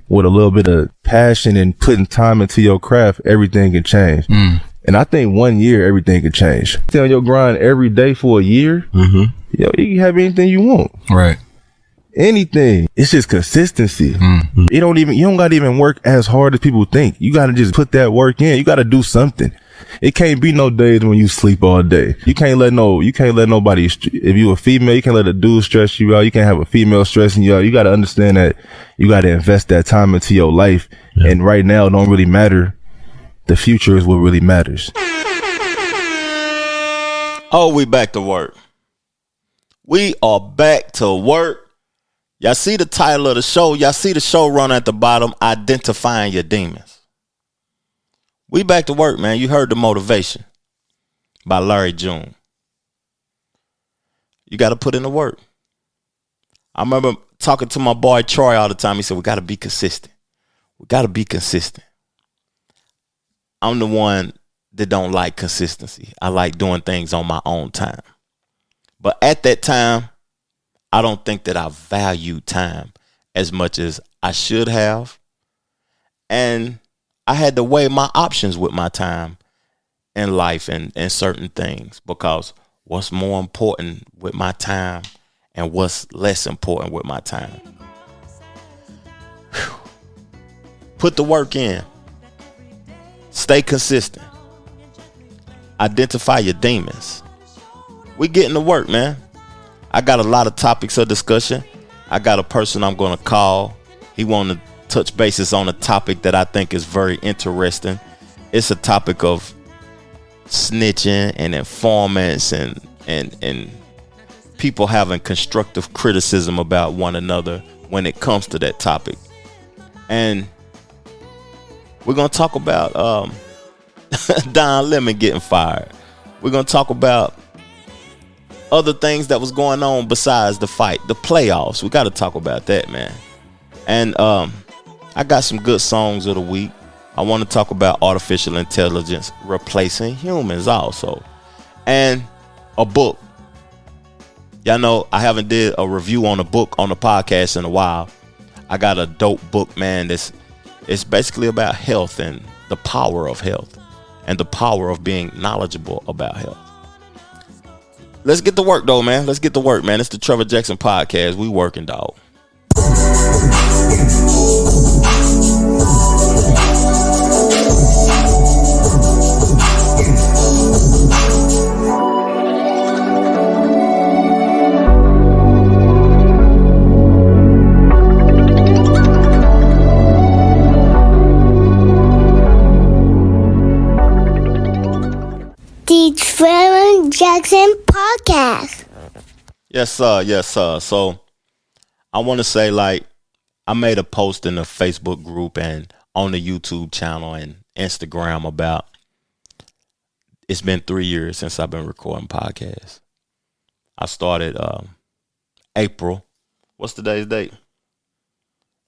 with a little bit of passion and putting time into your craft, everything can change. And I think 1 year, everything can change. Stay on your grind every day for a year, yo, you can have anything you want. Right. Anything. It's just consistency. You don't gotta even work as hard as people think. You gotta just put that work in. You gotta do something. It can't be no days when you sleep all day. You can't let nobody, if you a female, you can't let a dude stress you out. You can't have a female stressing you out. You gotta understand that you gotta invest that time into your life. Yeah. And right now it don't really matter. The future is what really matters. Oh, we back to work. We are back to work. Y'all see the title of the show. Y'all see the showrunner at the bottom, Identifying Your Demons. We back to work, man. You heard The Motivation by Larry June. You got to put in the work. I remember talking to my boy Troy all the time. He said, we got to be consistent. We got to be consistent. I'm the one that don't like consistency. I like doing things on my own time. But at that time, I don't think that I value time as much as I should have. And I had to weigh my options with my time in life and certain things, because what's more important with my time and what's less important with my time. Whew. Put the work in. Stay consistent. Identify your demons. We getting to work, man. I got a lot of topics of discussion. I got a person I'm going to call. He want to touch bases on a topic that I think is very interesting. It's a topic of snitching and informants and people having constructive criticism about one another when it comes to that topic. And we're going to talk about Don Lemon getting fired. We're going to talk about other things that was going on besides the fight, the playoffs. We got to talk about that, man. And I got some good songs of the week. I want to talk about artificial intelligence replacing humans also. And a book. Y'all know I haven't did a review on a book on the podcast in a while. I got a dope book, man. It's basically about health and the power of health and the power of being knowledgeable about health. Let's get to work, though, man. Let's get to work, man. It's the Trevor Jackson Podcast. We working, dog. The Trevor Jackson Podcast. Yes, sir. Yes, sir. So I want to say, like, I made a post in the Facebook group and on the YouTube channel and Instagram about it's been 3 years since I've been recording podcasts. I started April. What's today's date?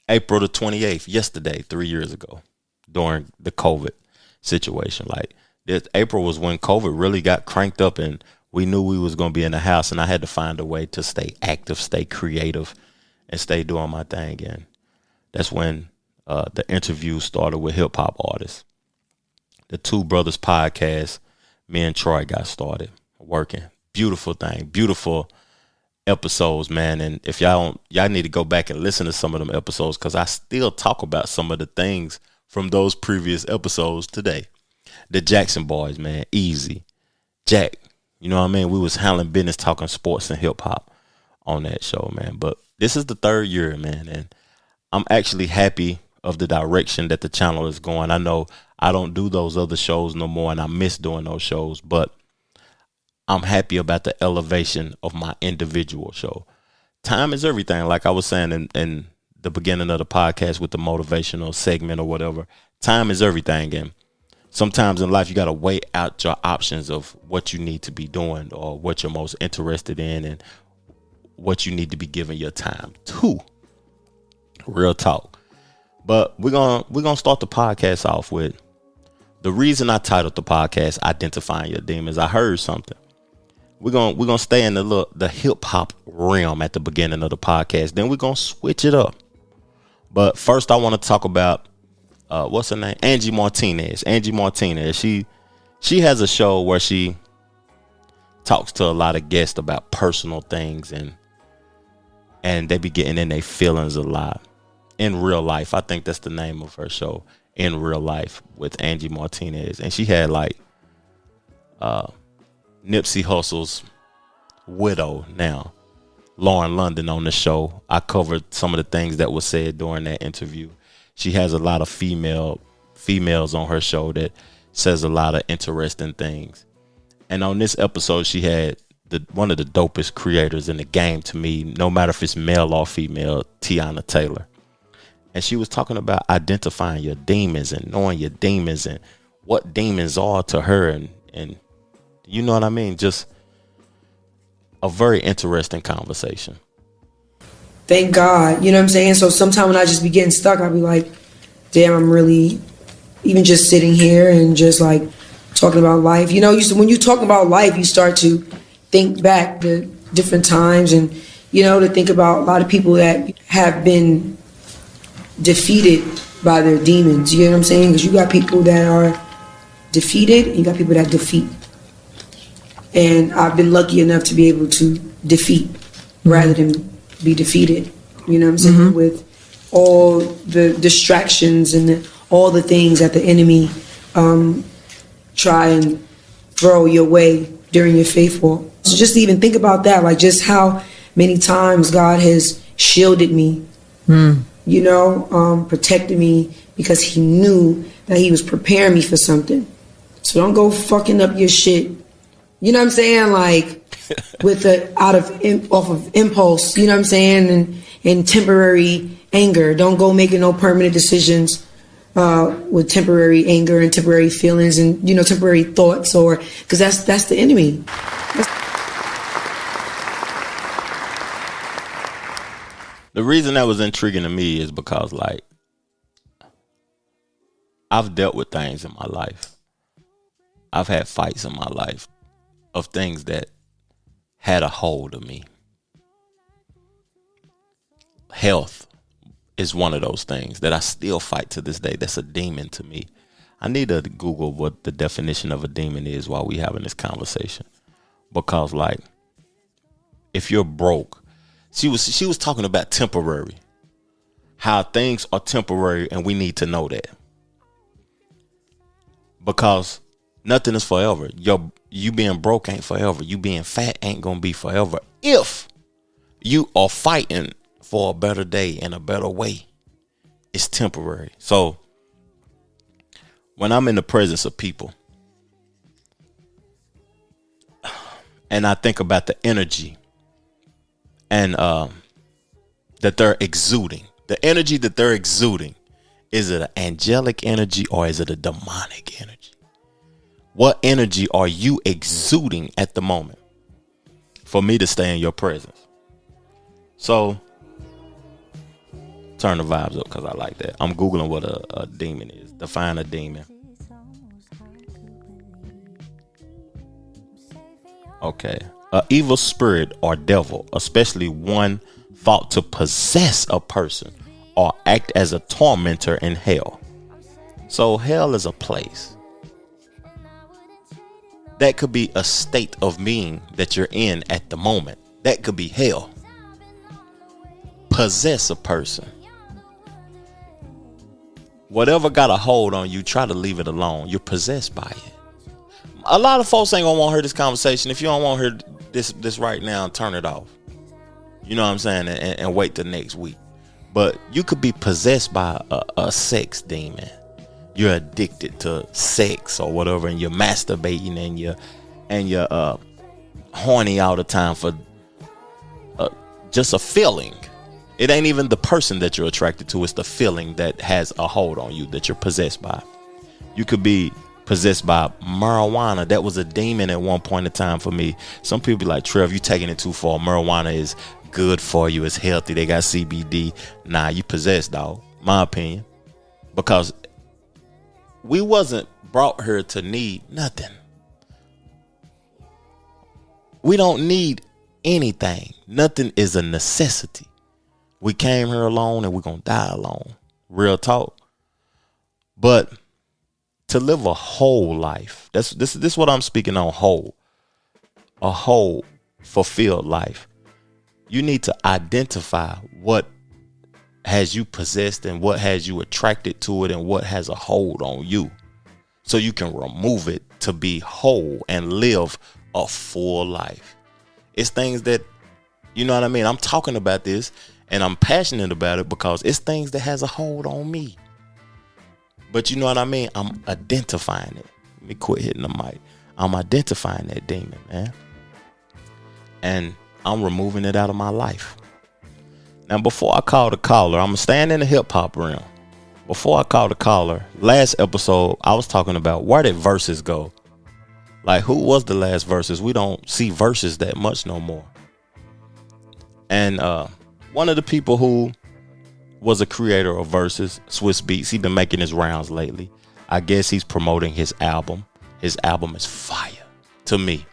April the 28th, yesterday, 3 years ago, during the COVID situation. Like, April was when COVID really got cranked up and we knew we was going to be in the house, and I had to find a way to stay active, stay creative, and stay doing my thing. And that's when the interview started with hip hop artists. The Two Brothers podcast, me and Troy got started working. Beautiful thing, beautiful episodes, man. And if y'all need to go back and listen to some of them episodes, because I still talk about some of the things from those previous episodes today. The Jackson Boys, man, Easy, Jack, you know what I mean? We was handling business, talking sports and hip hop on that show, man. But this is the 3rd year, man, and I'm actually happy of the direction that the channel is going. I know I don't do those other shows no more, and I miss doing those shows, but I'm happy about the elevation of my individual show. Time is everything, like I was saying in the beginning of the podcast with the motivational segment or whatever. Time is everything, and sometimes in life, you got to weigh out your options of what you need to be doing or what you're most interested in and what you need to be giving your time to. Real talk. But we're gonna start the podcast off with the reason I titled the podcast Identifying Your Demons. I heard something. We're gonna stay in the hip hop realm at the beginning of the podcast. Then we're gonna switch it up. But first, I want to talk about what's her name? Angie Martinez. Angie Martinez. She has a show where she talks to a lot of guests about personal things, and they be getting in their feelings a lot in real life. I think that's the name of her show, In Real Life with Angie Martinez. And she had like Nipsey Hussle's widow now, Lauren London, on the show. I covered some of the things that were said during that interview. She has a lot of females on her show that says a lot of interesting things. And on this episode, she had one of the dopest creators in the game to me, no matter if it's male or female, Tiana Taylor. And she was talking about identifying your demons and knowing your demons and what demons are to her. And you know what I mean? Just a very interesting conversation. Thank God. You know what I'm saying? So sometimes when I just be getting stuck, I'll be like, damn, I'm really, even just sitting here and just like talking about life. You know, when you talk about life, you start to think back to different times and, you know, to think about a lot of people that have been defeated by their demons. You know what I'm saying? Because you got people that are defeated and you got people that defeat. And I've been lucky enough to be able to defeat rather than be defeated. You know what I'm saying? With all the distractions and all the things that the enemy try and throw your way during your faith walk. So just to even think about that, like just how many times God has shielded me, you know, protected me because he knew that he was preparing me for something. So don't go fucking up your shit. You know what I'm saying? Like with off of impulse, you know what I'm saying? And temporary anger. Don't go making no permanent decisions with temporary anger and temporary feelings and, you know, temporary thoughts, or because that's the enemy. The reason that was intriguing to me is because, like, I've dealt with things in my life. I've had fights in my life of things that had a hold of me. Health is one of those things that I still fight to this day. That's a demon to me. I need to Google what the definition of a demon is while we having this conversation. Because, like, if you're broke, she was talking about temporary. How things are temporary and we need to know that. Because nothing is forever. You being broke ain't forever. You being fat ain't gonna be forever. If you are fighting for a better day and a better way, it's temporary. So when I'm in the presence of people and I think about the energy and that they're exuding, the energy that they're exuding, is it an angelic energy or is it a demonic energy? What energy are you exuding at the moment for me to stay in your presence? So turn the vibes up because I like that. I'm Googling what a demon is. Define a demon. Okay. An evil spirit or devil, especially one thought to possess a person or act as a tormentor in hell. So hell is a place. That could be a state of being that you're in at the moment. That could be hell. Possess a person. Whatever got a hold on you, try to leave it alone. You're possessed by it. A lot of folks ain't gonna want to hear this conversation. If you don't want to hear this right now, turn it off. You know what I'm saying? And wait till next week. But you could be possessed by a sex demon. You're addicted to sex or whatever, and you're masturbating and you're horny all the time for just a feeling. It ain't even the person that you're attracted to. It's the feeling that has a hold on you that you're possessed by. You could be possessed by marijuana. That was a demon at one point in time for me. Some people be like, Trev, you taking it too far. Marijuana is good for you. It's healthy. They got CBD. Nah, you possessed, dog. My opinion. Because we wasn't brought here to need nothing. We don't need anything. Nothing is a necessity. We came here alone and we're going to die alone. Real talk. But to live a whole life, this is what I'm speaking on, whole. A whole fulfilled life. You need to identify what has you possessed and what has you attracted to it and what has a hold on you, so you can remove it to be whole and live a full life. It's things that, you know what I mean? I'm talking about this and I'm passionate about it because it's things that has a hold on me. But you know what I mean? I'm identifying it. Let me quit hitting the mic. I'm identifying that demon, man. And I'm removing it out of my life. Now, before I call the caller, I'm staying in the hip hop realm. Before I call the caller, last episode, I was talking about where did Verzuz go? Like, who was the last Verzuz? We don't see Verzuz that much no more. And one of the people who was a creator of Verzuz, Swiss Beats, he's been making his rounds lately. I guess he's promoting his album. His album is fire to me.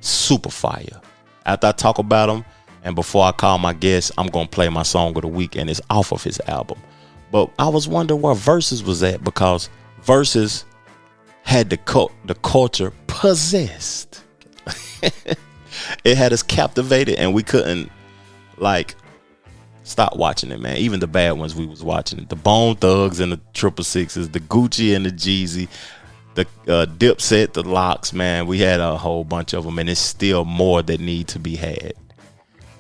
Super fire. After I talk about him and before I call my guest, I'm going to play my song of the week, and it's off of his album. But I was wondering where Verzuz was at, because Verzuz had the culture possessed. It had us captivated, and we couldn't stop watching it, man. Even the bad ones, we was watching it. The Bone Thugs and the 666s, the Gucci and the Jeezy, the Dipset, the Locks, man. We had a whole bunch of them, and it's still more that need to be had.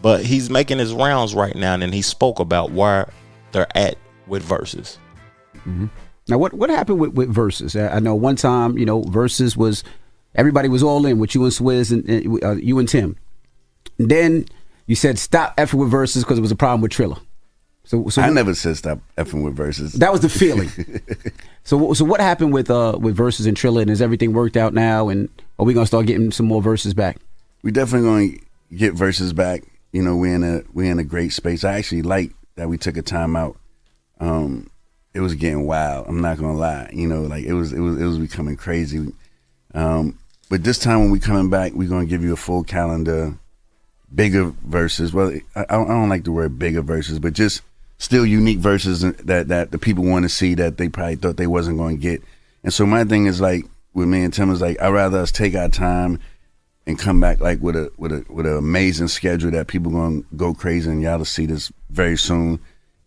But he's making his rounds right now, and he spoke about where they're at with Verzuz. Mm-hmm. Now, what happened with Verzuz? I know one time, Verzuz was, everybody was all in with you and Swizz and you and Tim. And then you said stop effing with Verzuz because it was a problem with Triller. So I never said stop effing with Verzuz. That was the feeling. So what happened with Verzuz and Triller, and has everything worked out now? And are we gonna start getting some more Verzuz back? We definitely going to get Verzuz back. We're in a great space. I actually like that we took a time out. It was getting wild. I'm not gonna lie. It was becoming crazy. But this time when we coming back, we're gonna give you a full calendar, bigger Verzuz. Well, I don't like the word bigger Verzuz, but just still unique Verzuz that the people want to see that they probably thought they wasn't going to get. And so my thing is with me and Tim is I'd rather us take our time and come back with an amazing schedule that people gonna go crazy, and y'all to see this very soon.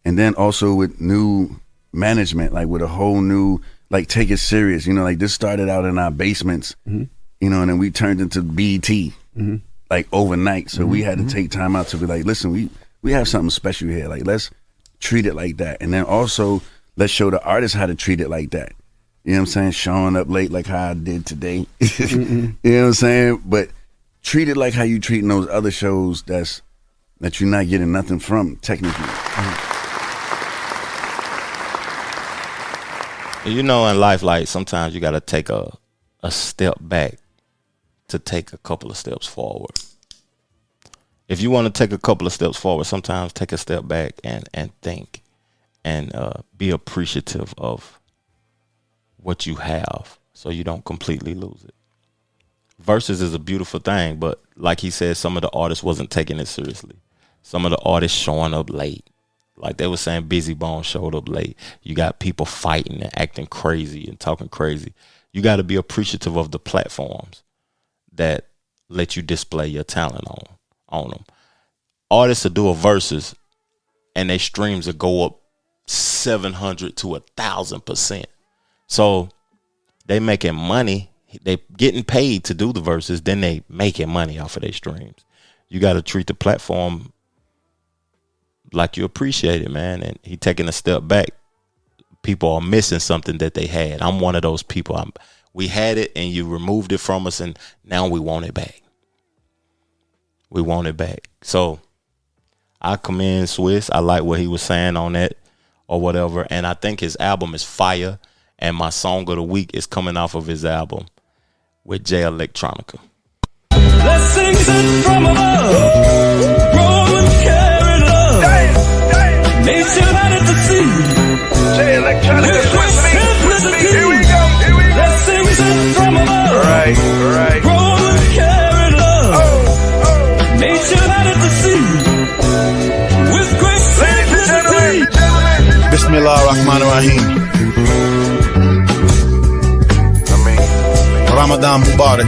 And then also with new management, with a whole new take it serious. This started out in our basements, mm-hmm. And then we turned into BET mm-hmm. Overnight. So mm-hmm. we had to take time out to be listen, we have something special here. Let's treat it like that. And then also let's show the artists how to treat it like that. You know what I'm saying? Showing up late like how I did today. Mm-hmm. You know what I'm saying? But treat it like how you treating those other shows that you're not getting nothing from, technically. Mm-hmm. In life, sometimes you got to take a step back to take a couple of steps forward. If you want to take a couple of steps forward, sometimes take a step back and think and be appreciative of what you have so you don't completely lose it. Verzuz is a beautiful thing, but like he said, some of the artists wasn't taking it seriously. Some of the artists showing up late. Like they were saying, Busy Bone showed up late. You got people fighting and acting crazy and talking crazy. You got to be appreciative of the platforms that let you display your talent on them. Artists will do a Verzuz and their streams will go up 700 to 1,000%. So they making money. They getting paid to do the Verzuz. Then they making money off of their streams. You got to treat the platform like you appreciate it, man. And he taking a step back. People are missing something that they had. I'm one of those people. We had it and you removed it from us, and now we want it back. We want it back. So I commend Swiss. I like what he was saying on that or whatever. And I think his album is fire. And my song of the week is coming off of his album with Jay Electronica. Blessings from above, growing, carried love. Nature had it to see. Jay Electronica, Swiss Beats. Here we go. Blessings from above, right. growing, carried love. Nature had it to see. With Bismillahirrahmanirrahim. Ramadan Mubarak.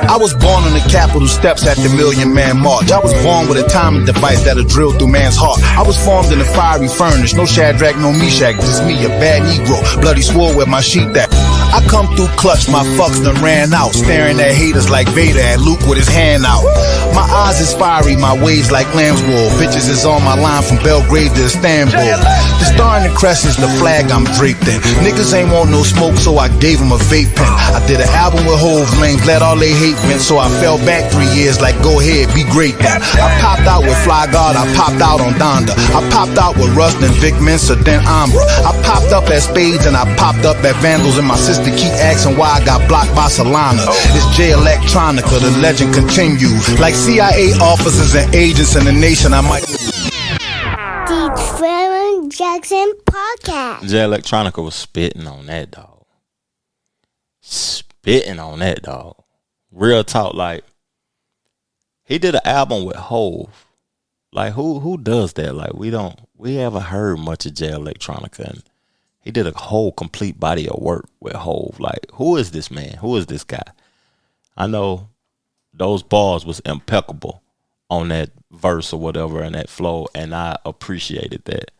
I was born on the Capitol steps at the Million Man March. I was born with a timing device that'll drill through man's heart. I was formed in a fiery furnace. No Shadrach, no Meshach, just me, a bad Negro. Bloody swore with my sheep that I come through clutch, my fucks done ran out. Staring at haters like Vader and Luke with his hand out. My eyes is fiery, my waves like lamb's wool. Bitches is on my line from Belgrade to Istanbul. The star and the crescent's the flag I'm draped in. Niggas ain't want no smoke, so I gave them a vape pen. I did an album with Hove Lanes, let all they hate vent. So I fell back 3 years like go ahead, be great then. I popped out with Fly God, I popped out on Donda. I popped out with Rust and Vic Mensa, then Ambra. I popped up at Spades and I popped up at Vandals. And my sister keep asking why I got blocked by Solana. It's J Electronica, the legend continues. Like CIA officers and agents in the nation, I might. The Trevor Jackson Podcast. J Electronica was spitting on that dog. Spitting on that dog. Real talk, like he did an album with Hove. Like who does that? Like we haven't heard much of J Electronica, and he did a whole complete body of work with Hove. Like who is this man? Who is this guy? I know those bars was impeccable on that verse or whatever and that flow, and I appreciated that.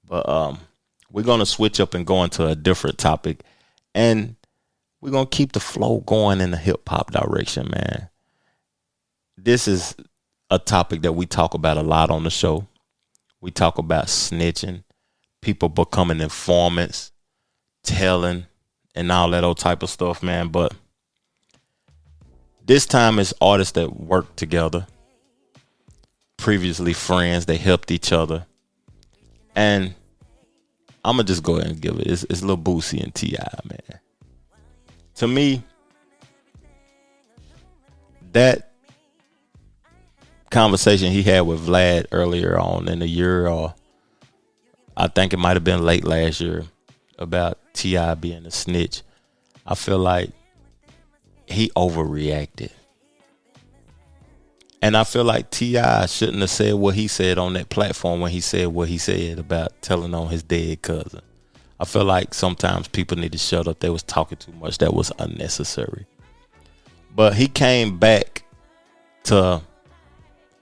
But we're gonna switch up and go into a different topic, and we're going to keep the flow going in the hip-hop direction, man. This is a topic that we talk about a lot on the show. We talk about snitching, people becoming informants, telling, and all that old type of stuff, man. But this time it's artists that work together. Previously friends, they helped each other. And I'm going to just go ahead and give it. It's Lil Boosie and T.I., man. To me, that conversation he had with Vlad earlier on in the year, or I think it might have been late last year, about T.I. being a snitch, I feel like he overreacted. And I feel like T.I. shouldn't have said what he said on that platform when he said what he said about telling on his dead cousin. I feel like sometimes people need to shut up. They was talking too much. That was unnecessary. But he came back to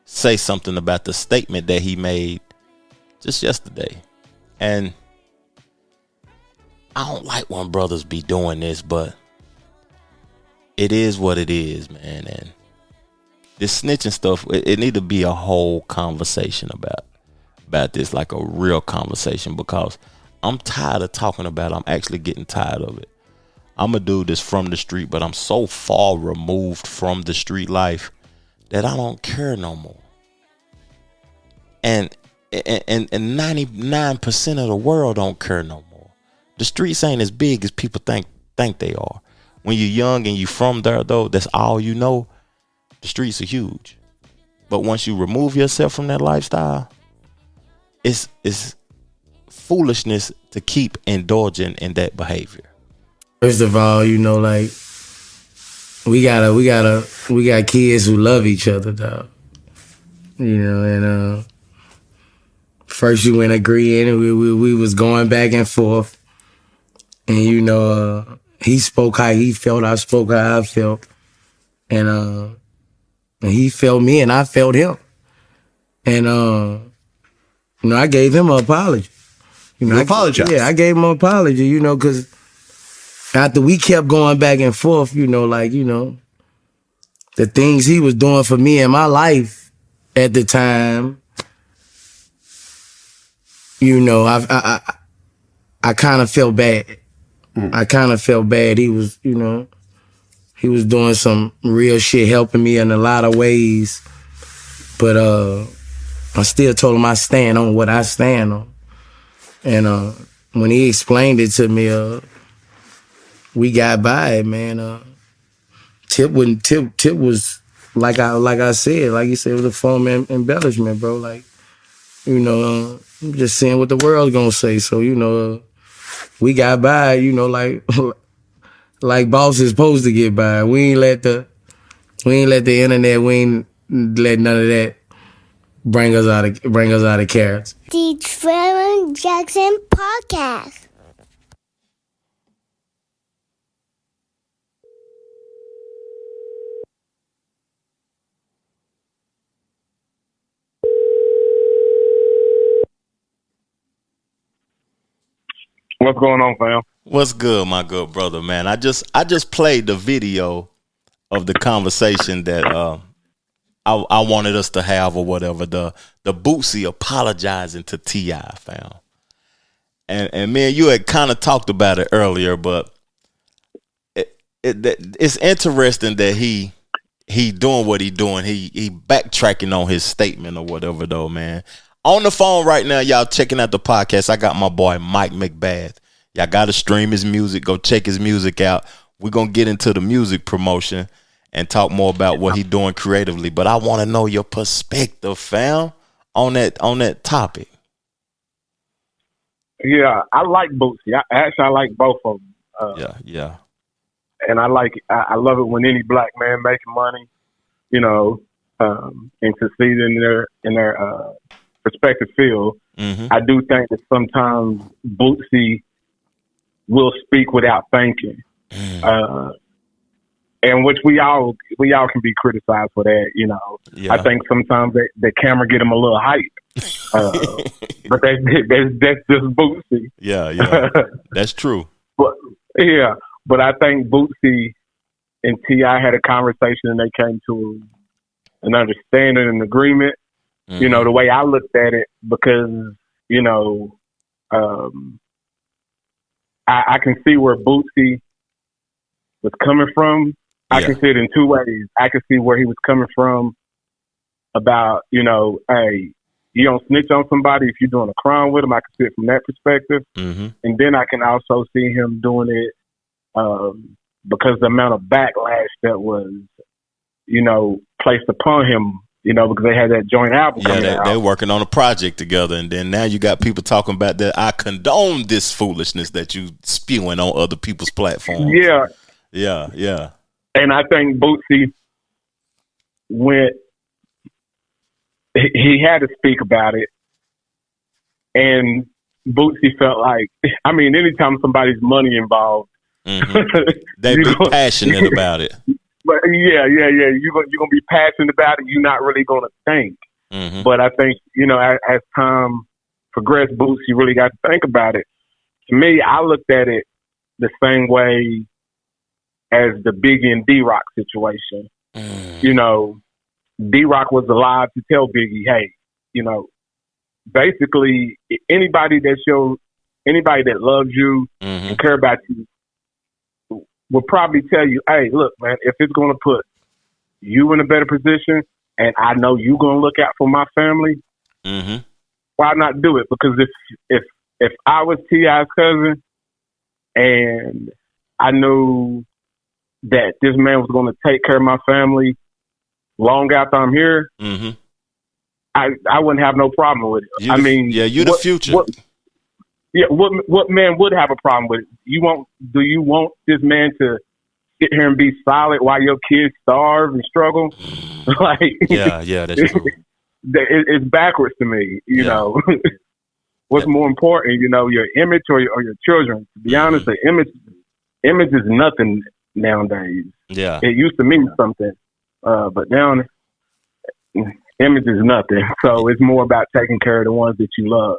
say something about the statement that he made just yesterday. And I don't like when brothers be doing this, but it is what it is, man. And this snitching stuff, it need to be a whole conversation about this, like a real conversation, because I'm tired of talking about it. I'm actually getting tired of it. I'm a dude that's from the street, but I'm so far removed from the street life that I don't care no more. And 99% of the world don't care no more. The streets ain't as big as people think they are. When you're young and you from there, though, that's all you know. The streets are huge. But once you remove yourself from that lifestyle, it's foolishness to keep indulging in that behavior. First of all, you know, like we got kids who love each other, dog. You know, and first you went agreeing, and we was going back and forth, and you know, he spoke how he felt, I spoke how I felt, and he felt me, and I felt him, and you know, I gave him an apology. You know, apologize. Yeah, I gave him an apology, you know, because after we kept going back and forth, you know, like, you know, the things he was doing for me in my life at the time, you know, I kind of felt bad. I kind of felt bad. He was, you know, he was doing some real shit, helping me in a lot of ways. But I still told him I stand on what I stand on. And when he explained it to me, we got by it, man. Tip was like I said, like you said, it was a form of embellishment, bro. Like, you know, I'm just saying what the world's gonna say. So, you know, we got by, you know, like boss is supposed to get by. We ain't let the internet, we ain't let none of that bring us out of character. The Trevor Jackson Podcast. What's going on, fam? What's good, my good brother, man? I just played the video of the conversation that I wanted us to have or whatever. The Boosie apologizing to T.I., fam. And me and you had kind of talked about it earlier, but it's interesting that he doing what he doing. He backtracking on his statement or whatever, though, man. On the phone right now, y'all checking out the podcast. I got my boy Mike McBath. Y'all got to stream his music. Go check his music out. We're going to get into the music promotion and talk more about what he's doing creatively. But I want to know your perspective, fam, on that topic. Yeah, I like Boosie. I like both of them. Yeah. And I love it when any black man making money, and succeeding in their respective field. Mm-hmm. I do think that sometimes Boosie will speak without thinking, and which we all can be criticized for that. Yeah. I think sometimes the camera get him a little hype, but that's just Boosie. Yeah, that's true. But I think Boosie and T.I. had a conversation and they came to an understanding and agreement. Mm-hmm. The way I looked at it, because I can see where Boosie was coming from. I can see it in two ways. I can see where he was coming from about, hey, you don't snitch on somebody if you're doing a crime with them. I can see it from that perspective. Mm-hmm. And then I can also see him doing it because the amount of backlash that was, placed upon him, because they had that joint album coming out. They're working on a project together, and then now you got people talking about that I condone this foolishness that you spewing on other people's platforms. Yeah. And I think Boosie he had to speak about it, and Boosie felt like, anytime somebody's money involved, they be passionate about it. But yeah, you're gonna be passionate about it. You're not really gonna think. Mm-hmm. But I think as time progressed, Boosie really got to think about it. To me, I looked at it the same way as the Biggie and D-Rock situation. D-Rock was alive to tell Biggie, hey, basically anybody that loves you and care about you will probably tell you, hey, look, man, if it's going to put you in a better position and I know you're going to look out for my family, why not do it? Because if I was T.I.'s cousin and I knew that this man was going to take care of my family long after I'm here, I wouldn't have no problem with it. You're the future. What man would have a problem with it? Do you want this man to sit here and be silent while your kids starve and struggle? That's true. It's backwards to me. What's more important? Your image or your children. To be honest, the image is nothing nowadays. Yeah, it used to mean something, but now image is nothing. So it's more about taking care of the ones that you love,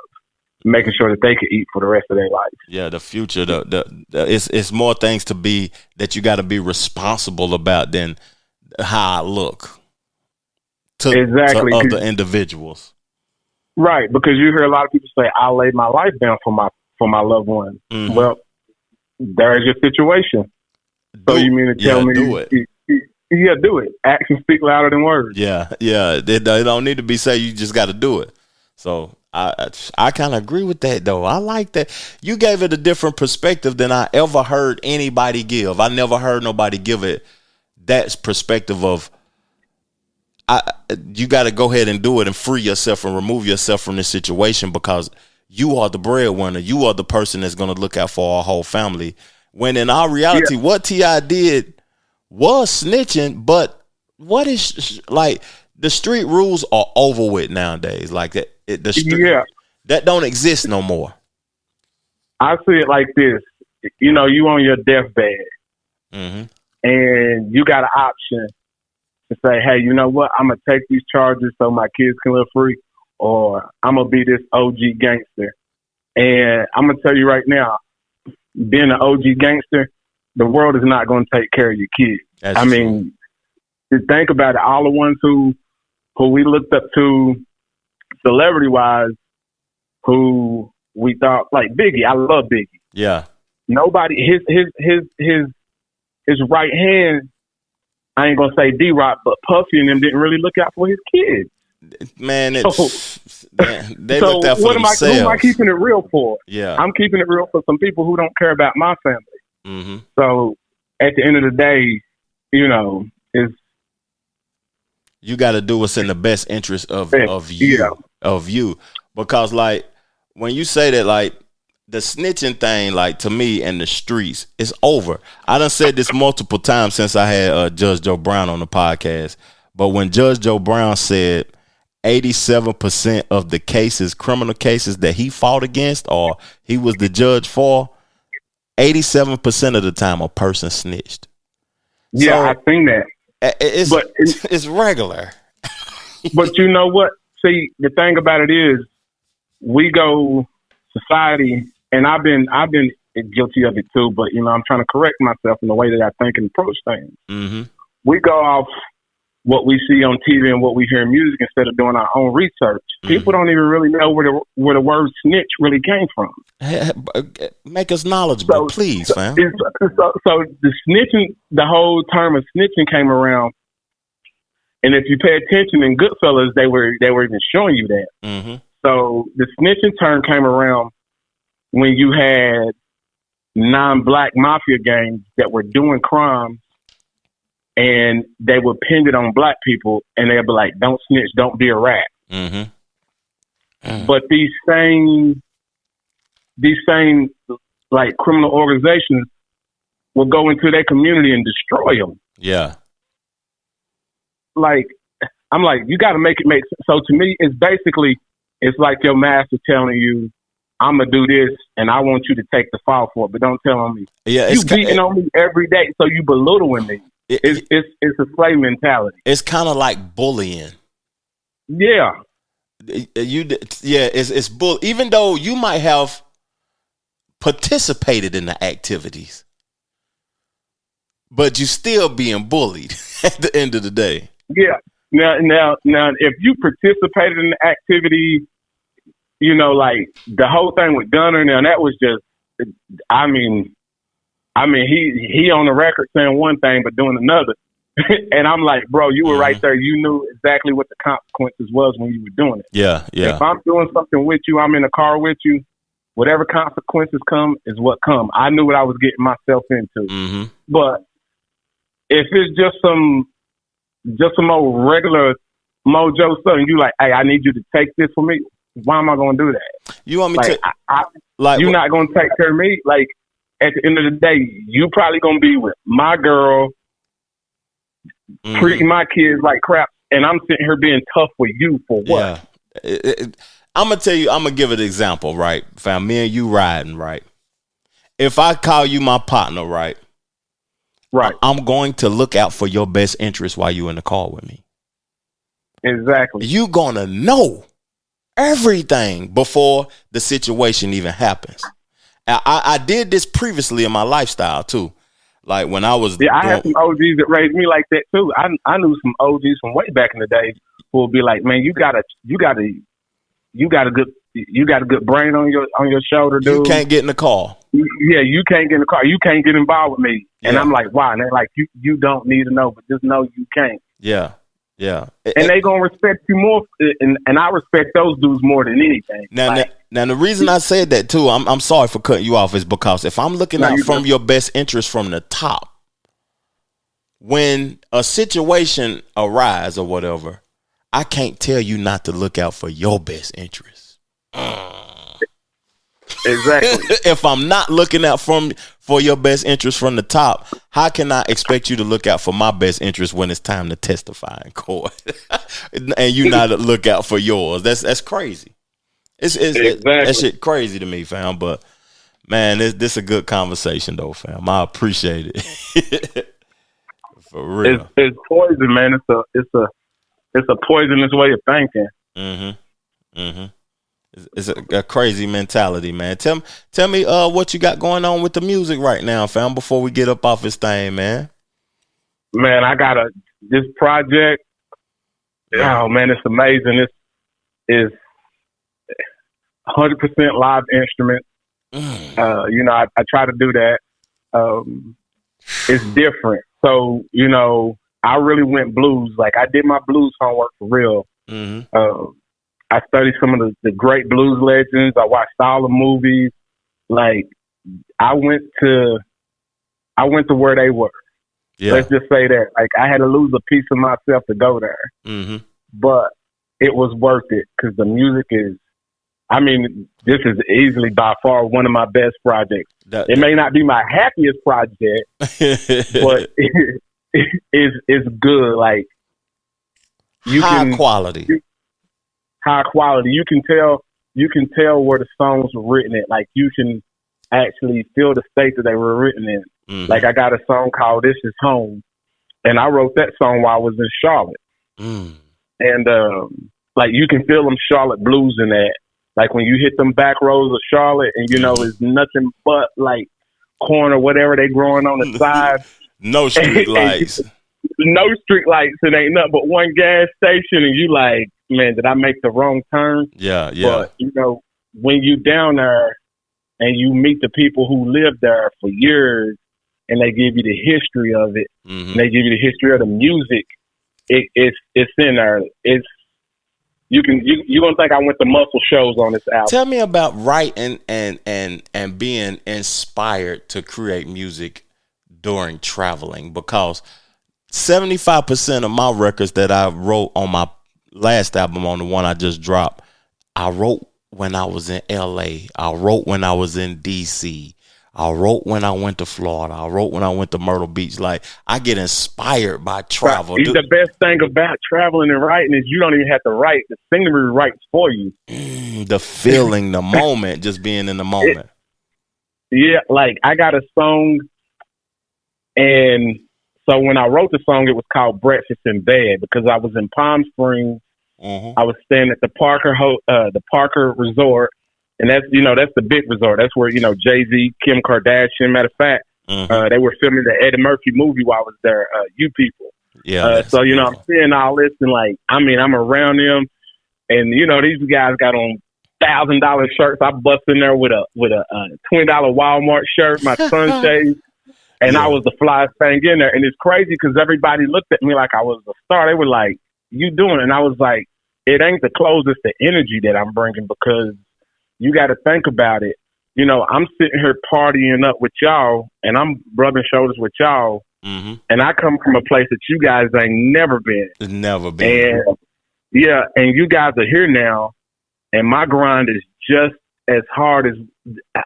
making sure that they can eat for the rest of their life. Yeah, the future. It's more things to be that you got to be responsible about than how I look to other individuals. Right, because you hear a lot of people say, "I laid my life down for my loved one." Mm-hmm. Well, there's your situation. So you mean to tell me? Do it. Do it. Actions speak louder than words. Yeah. They don't need to be said. You just got to do it. So I kind of agree with that, though. I like that. You gave it a different perspective than I ever heard anybody give. I never heard nobody give it that perspective of you got to go ahead and do it and free yourself and remove yourself from this situation because you are the breadwinner. You are the person that's going to look out for our whole family. When in our reality, what T.I. did was snitching, but what is like the street rules are over with nowadays. Like that, the street, that don't exist no more. I see it like this. You know, you on your deathbed, and you got an option to say, hey, you know what? I'm going to take these charges so my kids can live free, or I'm going to be this OG gangster. And I'm going to tell you right now, being an OG gangster, the world is not going to take care of your kids. That's I mean, to think about it, all the ones who we looked up to celebrity-wise, who we thought, like Biggie, I love Biggie. Yeah. Nobody, his right hand, I ain't gonna say D-Rock, but Puffy and them didn't really look out for his kids. Man, they so looked out for themselves. Who am I keeping it real for? Yeah. I'm keeping it real for some people who don't care about my family. So at the end of the day, you know, you got to do what's in the best interest of you. Because like when you say that, like the snitching thing, like to me and the streets, it's over. I done said this multiple times since I had Judge Joe Brown on the podcast. But when Judge Joe Brown said 87% of the cases, criminal cases that he fought against or he was the judge for, 87% of the time a person snitched. Yeah, so, I think that. It's regular. But you know what? See, the thing about it is, we go society, and I've been guilty of it too. But you know, I'm trying to correct myself in the way that I think and approach things. We go off what we see on TV and what we hear in music instead of doing our own research. People don't even really know where the word snitch really came from. Make us knowledgeable, please, fam. So the snitching, the whole term of snitching came around, and if you pay attention in Goodfellas, they were even showing you that. So the snitching term came around when you had non-black mafia gangs that were doing crimes, and they would pin it on black people, and they'd be like, "Don't snitch, don't be a rat." But these same like criminal organizations will go into their community and destroy them. Yeah. Like, I'm like, you got to make it make sense. So to me, it's like your master telling you, I'm going to do this, and I want you to take the fall for it, but don't tell on me. Yeah, you beating on me every day, so you belittling me. It's a slave mentality. It's kind of like bullying. Yeah. It's bull. Even though you might have participated in the activities, but you still being bullied at the end of the day. Yeah. Now, if you participated in the activity, you know, like the whole thing with Gunner, now that was just, I mean, he on the record saying one thing but doing another, and I'm like, bro, you were right there. You knew exactly what the consequences was when you were doing it. Yeah. If I'm doing something with you, I'm in a car with you. Whatever consequences come is what come. I knew what I was getting myself into. But if it's just some old regular mojo stuff, and you like, hey, I need you to take this for me. Why am I going to do that? You want me like, to? You're not going to take care of me. Like, at the end of the day, you probably going to be with my girl, treating my kids like crap, and I'm sitting here being tough with you for what? Yeah. I'm going to tell you, I'm going to give an example, right? Fam, me and you riding, right? If I call you my partner, right? Right. I'm going to look out for your best interest while you're in the car with me. Exactly. You're going to know everything before the situation even happens. I did this previously in my lifestyle too. Like when I was I had some OGs that raised me like that too. I knew some OGs from way back in the day who would be like, man, you got a good brain on your shoulder, dude. You can't get in the car. Yeah, you can't get in the car. You can't get involved with me. Yeah. And I'm like, why? And they're like, you don't need to know, but just know you can't. Yeah. And they gonna respect you more, and I respect those dudes more than anything. Now, the reason I said that too, I'm sorry for cutting you off, is because if I'm looking out from your best interest from the top, when a situation arises or whatever, I can't tell you not to look out for your best interest. Exactly. If I'm not looking out from for your best interest from the top, how can I expect you to look out for my best interest when it's time to testify in court, and you not look out for yours? That's crazy. Exactly. That shit crazy to me, fam. But man, this a good conversation though, fam. I appreciate it. For real, it's poison, man. It's a poisonous way of thinking. It's a crazy mentality, man. Tell me what you got going on with the music right now, fam, before we get up off this thing, man. Man, I got this project. Oh man, it's amazing. It's 100% live instruments. You know, I try to do that. It's different. So, you know, I really went blues. Like I did my blues homework for real. I studied some of the great blues legends. I watched all the movies. Like I went to where they were. Yeah. Let's just say that. Like I had to lose a piece of myself to go there. But it was worth it because the music is, I mean, this is easily by far one of my best projects. It may not be my happiest project, but it's good. Like high quality. High quality. You can tell where the songs were written at. Like you can actually feel the state that they were written in. Like I got a song called "This Is Home," and I wrote that song while I was in Charlotte. And like you can feel them Charlotte blues in that. Like when you hit them back roads of Charlotte, and you know it's nothing but like corn or whatever they growing on the side. No street lights. No street lights. It ain't nothing but one gas station, and you like, man, did I make the wrong turn? Yeah. But you know, when you down there and you meet the people who lived there for years, and they give you the history of it, and they give you the history of the music, it's in there. You're gonna think I went to muscle shows on this album. Tell me about writing and being inspired to create music during traveling, because 75% of my records that I wrote on my last album, on the one I just dropped, I wrote when I was in LA. I wrote when I was in DC. I wrote when I went to Florida. I wrote when I went to Myrtle Beach. Like, I get inspired by travel. The best thing about traveling and writing is you don't even have to write. The scenery writes for you. The feeling, the moment, just being in the moment. Yeah, like I got a song, and so when I wrote the song, it was called Breakfast in Bed, because I was in Palm Springs. I was staying at the Parker Resort. And that's the big resort. That's where, Jay-Z, Kim Kardashian, matter of fact, they were filming the Eddie Murphy movie while I was there, You People. Yeah. So, I'm seeing all this, and I'm around them, and, these guys got on $1,000 shirts. I bust in there with a $20 Walmart shirt, my sunshades, and I was the flyest thing in there. And it's crazy because everybody looked at me like I was a star. They were like, "You doing?" And I was like, "It ain't the clothes, it's the energy that I'm bringing, because you got to think about it. I'm sitting here partying up with y'all, and I'm rubbing shoulders with y'all, and I come from a place that you guys ain't never been. Never been. And and you guys are here now, and my grind is just as hard as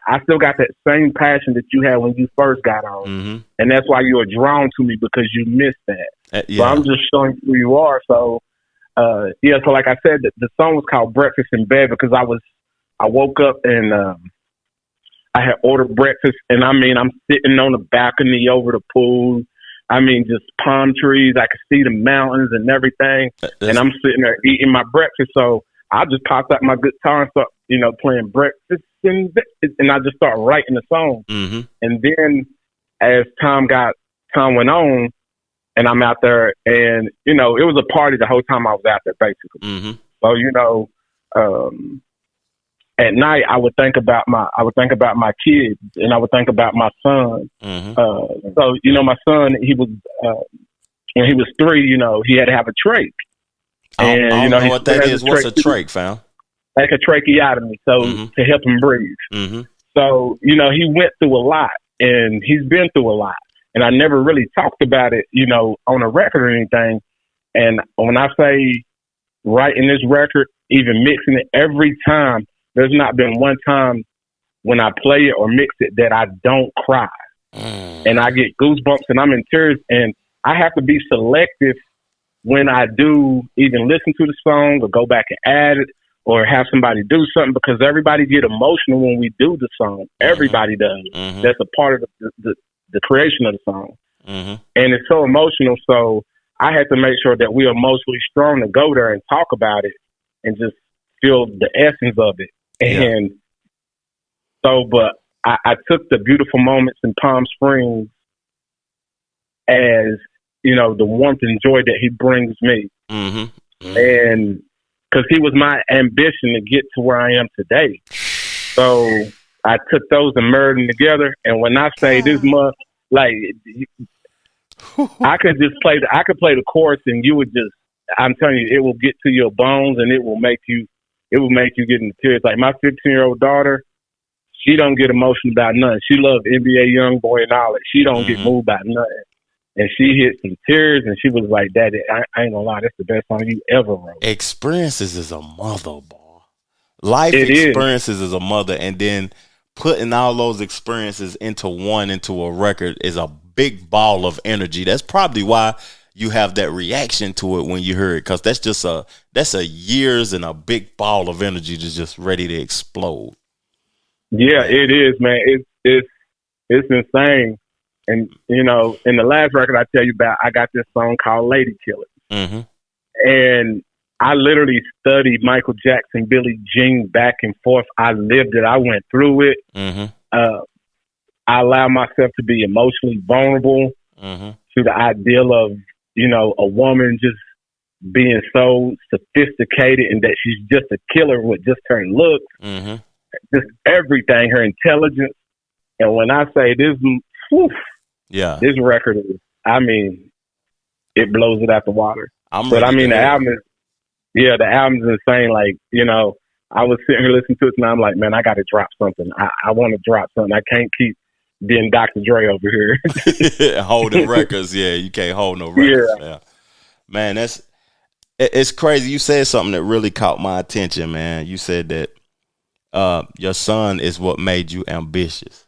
I still got that same passion that you had when you first got on, and that's why you are drawn to me, because you missed that. So I'm just showing you who you are. So so like I said, the song was called Breakfast in Bed because I woke up and I had ordered breakfast, and I'm sitting on the balcony over the pool. Just palm trees. I could see the mountains and everything, and I'm sitting there eating my breakfast. So I just popped out my guitar and start, playing Breakfast and I just start writing the song. And then as time went on, and I'm out there, and it was a party the whole time I was out there, basically. So at night, I would think about my kids, and I would think about my son. So my son, he was when he was 3. He had to have a trach. I don't know what that is. What's a trach, fam? Like a tracheotomy, so to help him breathe. So he went through a lot, and he's been through a lot, and I never really talked about it, on a record or anything. And when I say writing this record, even mixing it, every time. There's not been one time when I play it or mix it that I don't cry. and I get goosebumps and I'm in tears, and I have to be selective when I do even listen to the song or go back and add it or have somebody do something, because everybody get emotional when we do the song. Everybody does. That's a part of the creation of the song. And it's so emotional. So I had to make sure that we're emotionally strong to go there and talk about it and just feel the essence of it. And so, but I took the beautiful moments in Palm Springs as, you know, the warmth and joy that he brings me. And because he was my ambition to get to where I am today. So I took those and merged them together. And when I say this month, like, I could just play the chorus and you would just, I'm telling you, it will get to your bones and it will make you get into tears. Like my 15-year-old daughter, she don't get emotional about nothing. She loves NBA Youngboy and all that. She don't get moved by nothing. And she hit some tears and she was like, Daddy, I ain't gonna lie, that's the best song you ever wrote. Experiences is a mother, boy. Life experiences is a mother, and then putting all those experiences into a record is a big ball of energy. That's probably why you have that reaction to it when you hear it, because that's a years and a big ball of energy that's just ready to explode. Yeah, it is, man. It's insane. And, you know, in the last record I tell you about, I got this song called Lady Killer. And I literally studied Michael Jackson, Billie Jean back and forth. I lived it. I went through it. I allowed myself to be emotionally vulnerable to the ideal of, you know, a woman just being so sophisticated and that she's just a killer with just her looks, just everything, her intelligence. And when I say this, this record is, I mean, it blows it out the water. But I mean, the album is insane. Like, you know, I was sitting here listening to it and I'm like, man, I got to drop something. I want to drop something. I can't keep being Dr. Dre over here. Holding records. Yeah, you can't hold no records. Yeah. Man, it's crazy. You said something that really caught my attention, man. You said that your son is what made you ambitious.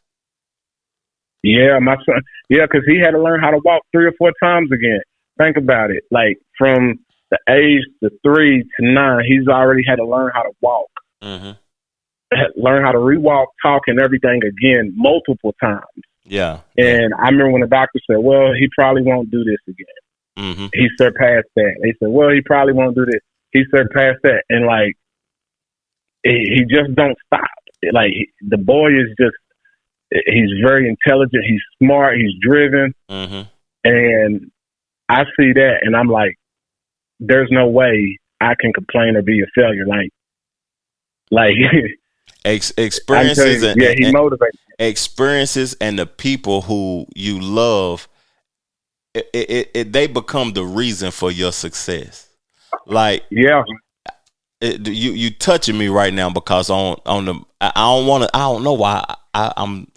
Yeah, my son. Yeah, because he had to learn how to walk 3 or 4 times again. Think about it. Like from the age to 3 to 9, he's already had to learn how to walk, learn how to rewalk, talk, and everything again multiple times. Yeah. And I remember when the doctor said, "Well, he probably won't do this again." He surpassed that. They said, "Well, he probably won't do this." He surpassed that, and like he just don't stop. Like the boy is just. He's very intelligent. He's smart. He's driven. And I see that, and I'm like, there's no way I can complain or be a failure. Like experiences. He motivates. Experiences and the people who you love, they become the reason for your success. Like, you touching me right now because I don't know why I'm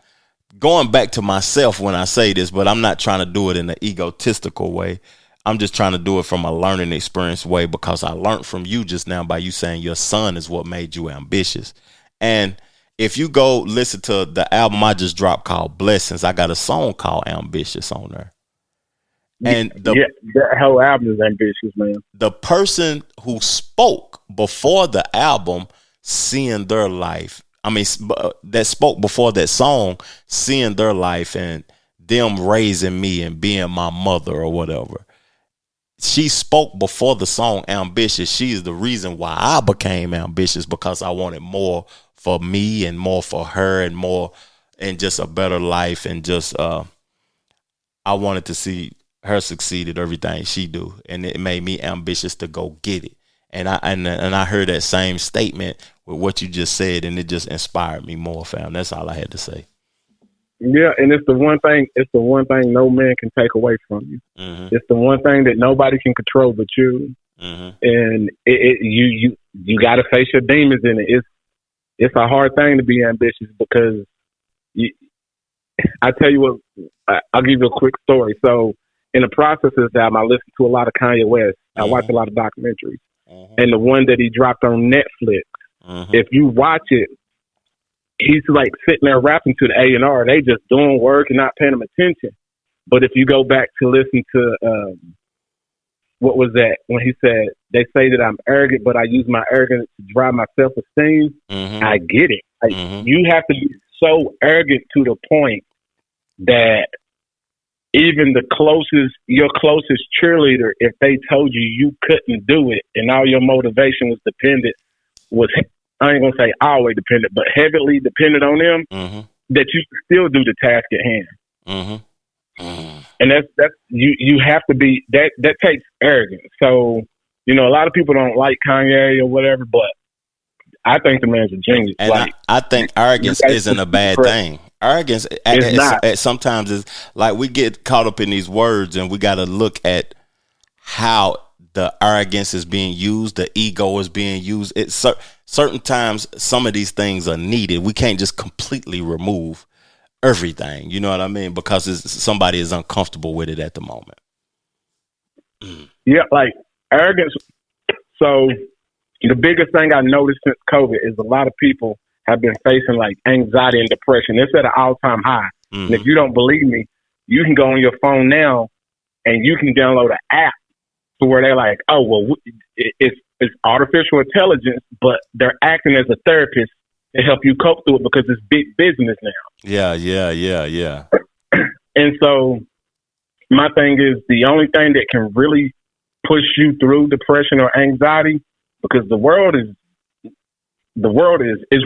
going back to myself when I say this, but I'm not trying to do it in an egotistical way. I'm just trying to do it from a learning experience way, because I learned from you just now by you saying your son is what made you ambitious. And if you go listen to the album I just dropped called Blessings, I got a song called Ambitious on there. And that whole album is ambitious, man. The person who spoke before the album, seeing their life, that spoke before that song, seeing their life and them raising me and being my mother or whatever. She spoke before the song Ambitious. She is the reason why I became ambitious, because I wanted more for me and more for her and more and just a better life. And just I wanted to see her succeed at everything she do. And it made me ambitious to go get it. And I heard that same statement with what you just said, and it just inspired me more, fam. That's all I had to say. Yeah, and it's the one thing no man can take away from you. It's the one thing that nobody can control but you. And you got to face your demons in it. It's a hard thing to be ambitious, because I tell you what, I'll give you a quick story. So in the process of this album, I listened to a lot of Kanye West. I watched a lot of documentaries. And the one that he dropped on Netflix, if you watch it, he's like sitting there rapping to the A&R. They just doing work and not paying him attention. But if you go back to listen to what was that when he said, they say that I'm arrogant, but I use my arrogance to drive my self-esteem. I get it. Like, you have to be so arrogant to the point that even your closest cheerleader, if they told you couldn't do it and all your motivation was I ain't gonna say always dependent, but heavily dependent on them, that you still do the task at hand. And that's you have to be that takes arrogance. So, you know, a lot of people don't like Kanye or whatever, but I think the man's a genius. And like, I think arrogance isn't a bad thing. Arrogance sometimes is like we get caught up in these words, and we got to look at how the arrogance is being used, the ego is being used. It's certain times some of these things are needed. We can't just completely remove everything. You know what I mean? Because somebody is uncomfortable with it at the moment. Yeah, like arrogance. So the biggest thing I noticed since COVID is a lot of people have been facing like anxiety and depression. It's at an all-time high. And if you don't believe me, you can go on your phone now and you can download an app to where they're like, oh, well, it's artificial intelligence, but they're acting as a therapist to help you cope through it because it's big business now. Yeah. And so my thing is the only thing that can really push you through depression or anxiety, because the world is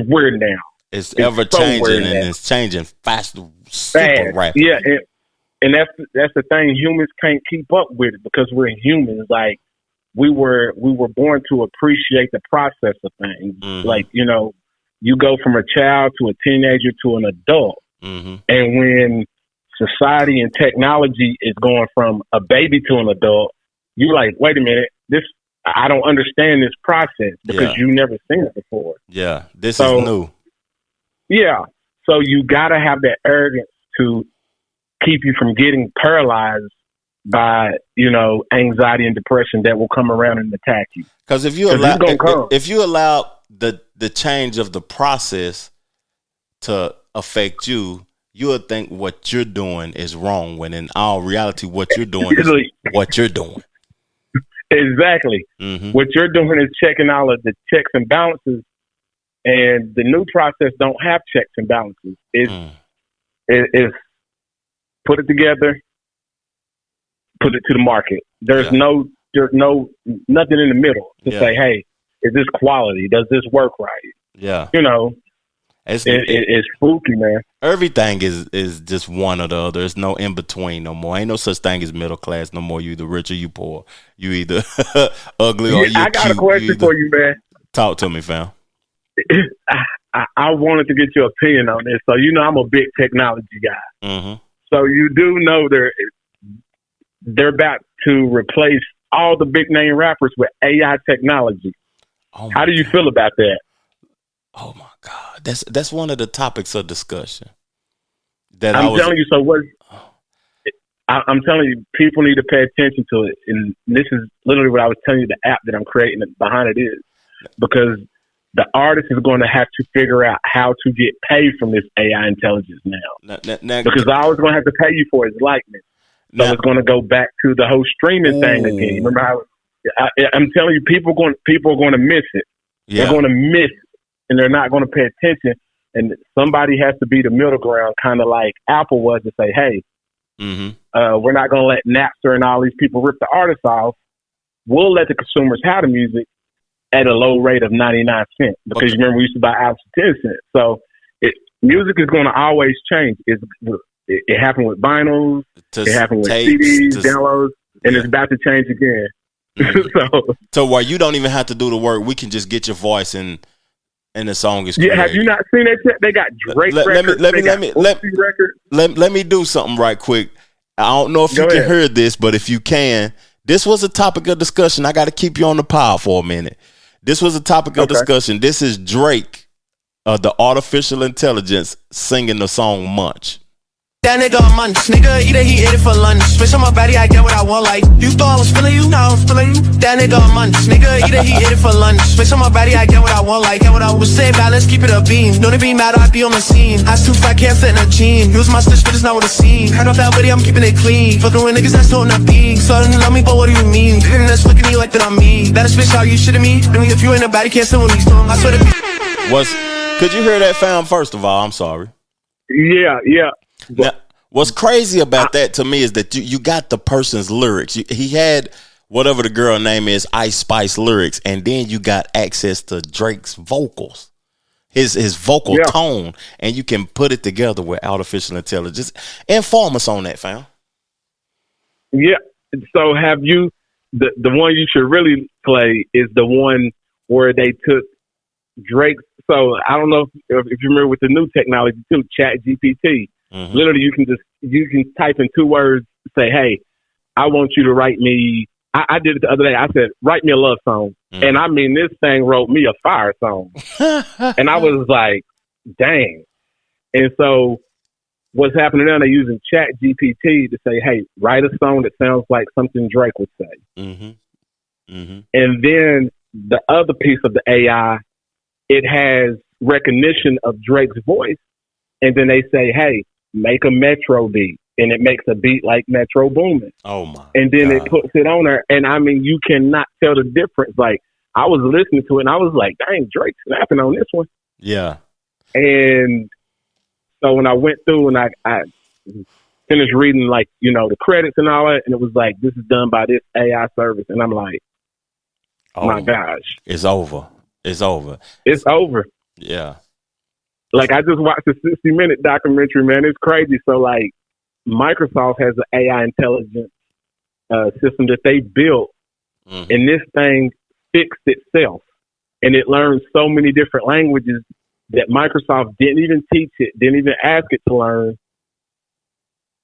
weird now. It's ever changing, and it's changing fast, super rapid. Yeah, and that's the thing. Humans can't keep up with it because we're humans. Like we were born to appreciate the process of things. Like, you know, you go from a child to a teenager to an adult, and when society and technology is going from a baby to an adult, you're like, wait a minute, I don't understand this process because you've never seen it before. Yeah, this is new. Yeah, so you got to have that arrogance to keep you from getting paralyzed by, you know, anxiety and depression that will come around and attack you. Because if you allow the change of the process to affect you, you would think what you're doing is wrong, when in all reality, what you're doing is what you're doing. Exactly. What you're doing is checking all of the checks and balances, and the new process don't have checks and balances. It's put it together, put it to the market. There's nothing in the middle to say, hey, is this quality? Does this work right? Yeah. You know, it's spooky, man. Everything is just one or the other. There's no in between no more. Ain't no such thing as middle class no more. You either rich or you poor. You either ugly or you cute. I got a question for you, man. Talk to me, fam. I wanted to get your opinion on this. So, you know, I'm a big technology guy. So you do know they're about to replace all the big name rappers with AI technology. How do you feel about that? Oh my God, that's one of the topics of discussion. I'm telling you, people need to pay attention to it. And this is literally what I was telling you, the app that I'm creating behind it is. Because the artist is going to have to figure out how to get paid from this AI intelligence now. Because all it's going to have to pay you for is likeness. So it's going to go back to the whole streaming thing again. Remember how I'm telling you, people are going to miss it. Yeah. They're going to miss it, and they're not going to pay attention. And somebody has to be the middle ground, kind of like Apple was, to say, hey, we're not going to let Napster and all these people rip the artists off. We'll let the consumers have the music at a low rate of 99 cents, because you remember we used to buy albums for 10 cents. So music is going to always change. It happened with vinyls, it happened with CDs, downloads, and it's about to change again. So while you don't even have to do the work, we can just get your voice and the song is created. Yeah, have you not seen that? They got Drake records. Let me do something right quick. I don't know if you can hear this, but if you can, this was a topic of discussion. I got to keep you on the pile for a minute. This was a topic of discussion. This is Drake, the artificial intelligence, singing the song Munch. That nigga on munch, nigga eat it, he ate it for lunch. Switch on my body, I get what I want, like you thought I was feeling you, now I'm feeling you. That nigga on munch, nigga eat it, he ate it for lunch. Switch on my body, I get what I want, like get what I was saying, balance, keep it a beam. Don't it be mad, I be on the scene. I too fat, can't fit in a jean. Use my stitch, but it's not what it seems. Head off that body, I'm keeping it clean. Fucking with niggas that's toting up being. So you love me, but what do you mean? Didn't that's looking at you like that I'm me. That is bitch, how you shitting me? I mean, if you ain't a bad, you can't sit with me, storm. I swear to Could you hear that, fam? First of all, I'm sorry. Yeah. Now, what's crazy about that to me is that you got the person's lyrics. He had whatever the girl name is, Ice Spice lyrics, and then you got access to Drake's vocals, his vocal tone, and you can put it together with artificial intelligence. Inform us on that, fam. Yeah. So have you, the one you should really play is the one where they took Drake's. So I don't know if you remember with the new technology too, Chat GPT. Mm-hmm. Literally, you can type in 2 words, say, "Hey, I want you to write me." I did it the other day. I said, "Write me a love song," and I mean, this thing wrote me a fire song, and I was like, "Dang!" And so, what's happening now? They're using Chat GPT to say, "Hey, write a song that sounds like something Drake would say," and then the other piece of the AI, it has recognition of Drake's voice, and then they say, "Hey, make a Metro beat," and it makes a beat like Metro Boomin. Oh my! And then God. it puts it on there, and I mean, you cannot tell the difference. Like I was listening to it, and I was like, "Dang, Drake's snapping on this one." Yeah. And so when I went through and I finished reading, like the credits and all that, and it was like, "This is done by this AI service," and I'm like, "Oh my gosh, it's over! It's over! It's over!" Yeah. Like, I just watched a 60-minute documentary, man. It's crazy. So, like, Microsoft has an AI intelligence system that they built, and this thing fixed itself. And it learns so many different languages that Microsoft didn't even teach it, didn't even ask it to learn.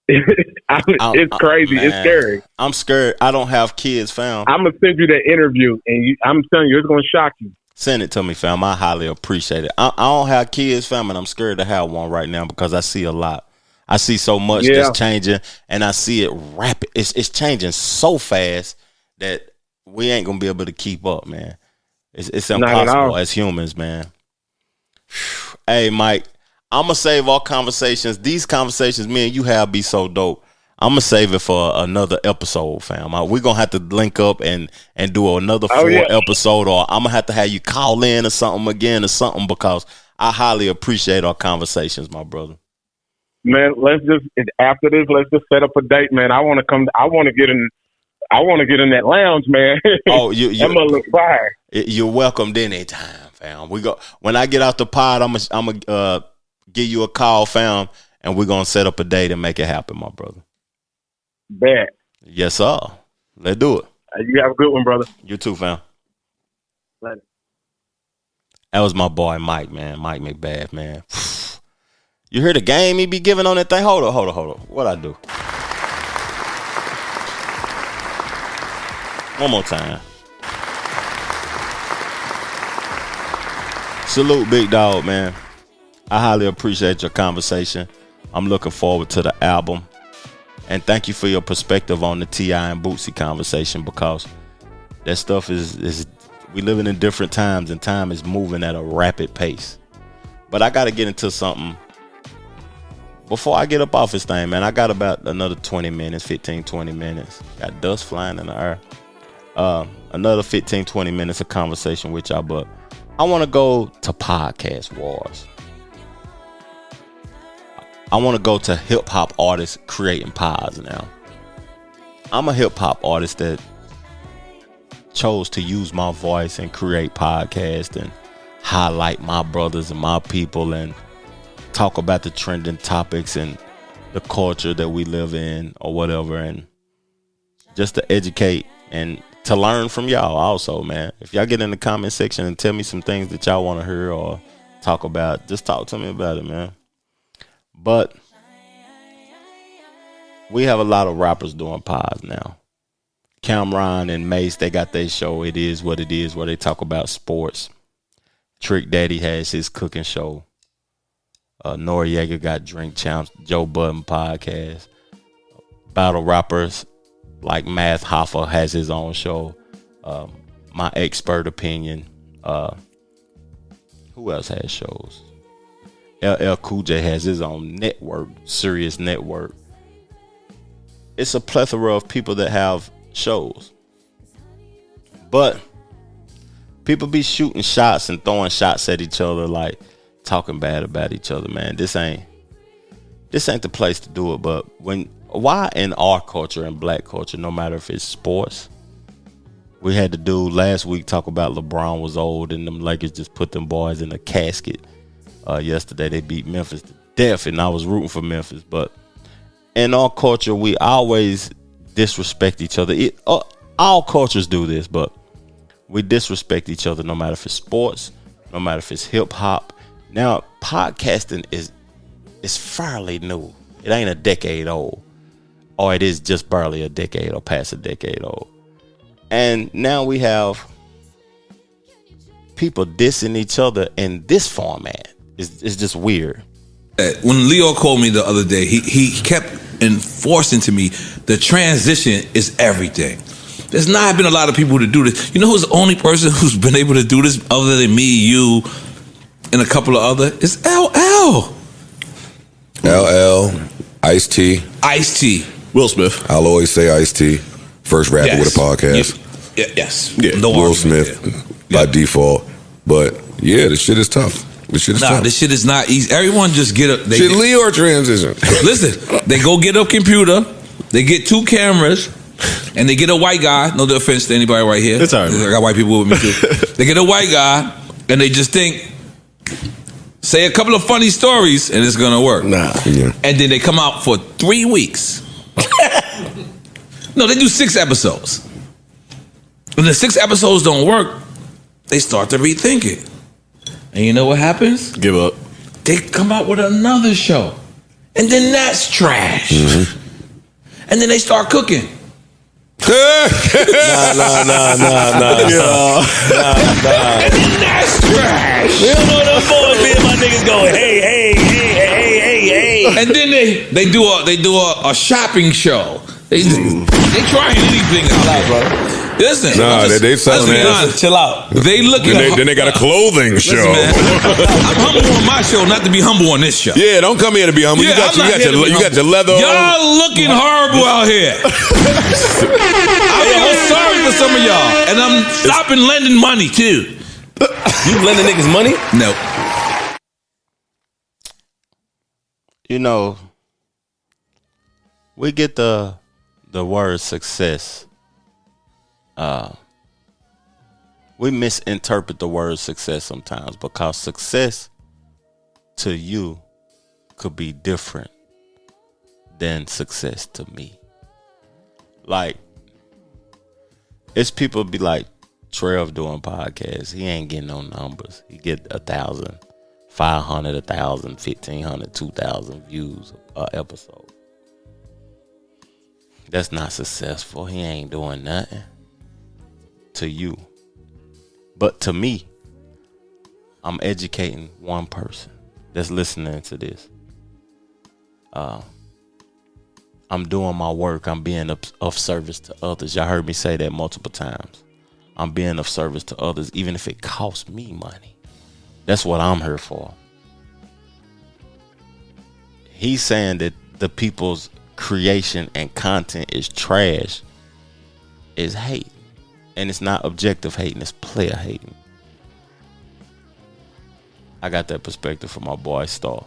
It's crazy. Man, it's scary. I'm scared. I don't have kids, fam. I'm going to send you that interview, and I'm telling you, it's going to shock you. Send it to me, fam. I highly appreciate it. I don't have kids, fam, and I'm scared to have one right now because I see a lot. I see so much that's changing, and I see it rapid. It's changing so fast that we ain't gonna be able to keep up, man. It's impossible as humans, man. Hey, Mike, I'm gonna save our conversations. These conversations me and you have be so dope. I'm gonna save it for another episode, fam. We're gonna have to link up and do another 4 episode, or I'm gonna have to have you call in or something again or something, because I highly appreciate our conversations, my brother. Man, after this, let's just set up a date, man. I want to come. I want to get in that lounge, man. Oh, I'm gonna look fire. You're welcomed anytime, fam. When I get out the pod, I'm gonna give you a call, fam, and we're gonna set up a date and make it happen, my brother. Bet. Yes, sir. Let's do it. You have a good one, brother. You too, fam. Later. That was my boy Mike, man. Mike McBath, man. You hear the game he be giving on that thing? Hold on. What I do? One more time. Salute, big dog, man. I highly appreciate your conversation. I'm looking forward to the album. And thank you for your perspective on the T.I. and Boosie conversation, because that stuff is we living in different times, and time is moving at a rapid pace. But I got to get into something before I get up off this thing, man. I got about another 20 minutes. Got dust flying in the air. Another 15, 20 minutes of conversation with y'all, but I want to go to podcast wars. I want to go to hip hop artists creating pods now. I'm a hip hop artist that chose to use my voice and create podcasts and highlight my brothers and my people and talk about the trending topics and the culture that we live in or whatever, and just to educate and to learn from y'all also, man. If y'all get in the comment section and tell me some things that y'all want to hear or talk about, just talk to me about it, man. But we have a lot of rappers doing pods now. Cameron and Mace, they got their show, It Is What It Is, where they talk about sports. Trick Daddy has his cooking show. Noriega got Drink Champs, Joe Budden podcast. Battle rappers like Math Hoffa has his own show. My Expert Opinion. Who else has shows? LL Cool J has his own network, Sirius Network. It's a plethora of people that have shows. But people be shooting shots and throwing shots at each other, like talking bad about each other, man. This ain't the place to do it. But why in our culture and black culture, no matter if it's sports, we had the dude last week talk about LeBron was old and them Lakers just put them boys in a casket. Yesterday they beat Memphis to death, and I was rooting for Memphis. But in our culture, we always disrespect each other. All cultures do this, but we disrespect each other no matter if it's sports, no matter if it's hip hop. Now, podcasting is fairly new. It ain't a decade old, or it is just barely a decade or past a decade old. And now we have people dissing each other in this format. It's just weird. When Leo called me the other day, he kept enforcing to me the transition is everything. There's not been a lot of people to do this. You know who's the only person who's been able to do this other than me, you, and a couple of other? It's LL. LL, Ice-T. Ice-T. Will Smith. I'll always say Ice-T. First rapper with a podcast. Yes. No Will Smith by default. But yeah, this shit is tough. This shit is tough. This shit is not easy. Everyone just get up. Should Leo or transition? Listen, they go get a computer, they get 2 cameras, and they get a white guy. No offense to anybody right here. It's all right. I got white people with me too. They get a white guy, and they just think, say a couple of funny stories, and it's gonna work. Nah. Yeah. And then they come out for 3 weeks. No, they do 6 episodes. When the 6 episodes don't work, they start to rethink it. And you know what happens? Give up. They come out with another show. And then that's trash. Mm-hmm. And then they start cooking. Nah. And then that's trash. We don't know them boys, me and my niggas going, hey. And then they do a shopping show. They trying anything out, bro. Listen, they selling that. Chill out. They looking. Then they got a clothing show. I'm humble on my show, not to be humble on this show. Yeah, don't come here to be humble. Yeah, you got your leather on. Y'all looking horrible out here. I'm sorry for some of y'all, and I'm stopping lending money too. You lending niggas money? No. You know, we get the word success. We misinterpret the word success sometimes because success to you could be different than success to me. Like, it's people be like, Trevor doing podcasts, he ain't getting no numbers. He get 1,000, 500, 1,000, 1,500, 2,000 views a episode. That's not successful. He ain't doing nothing to you. But to me, I'm educating one person that's listening to this. I'm doing my work. I'm being of service to others. Y'all heard me say that multiple times. I'm being of service to others, even if it costs me money. That's what I'm here for. He's saying that the people's creation and content is trash, is hate. And it's not objective hating, it's player hating. I got that perspective from my boy Star.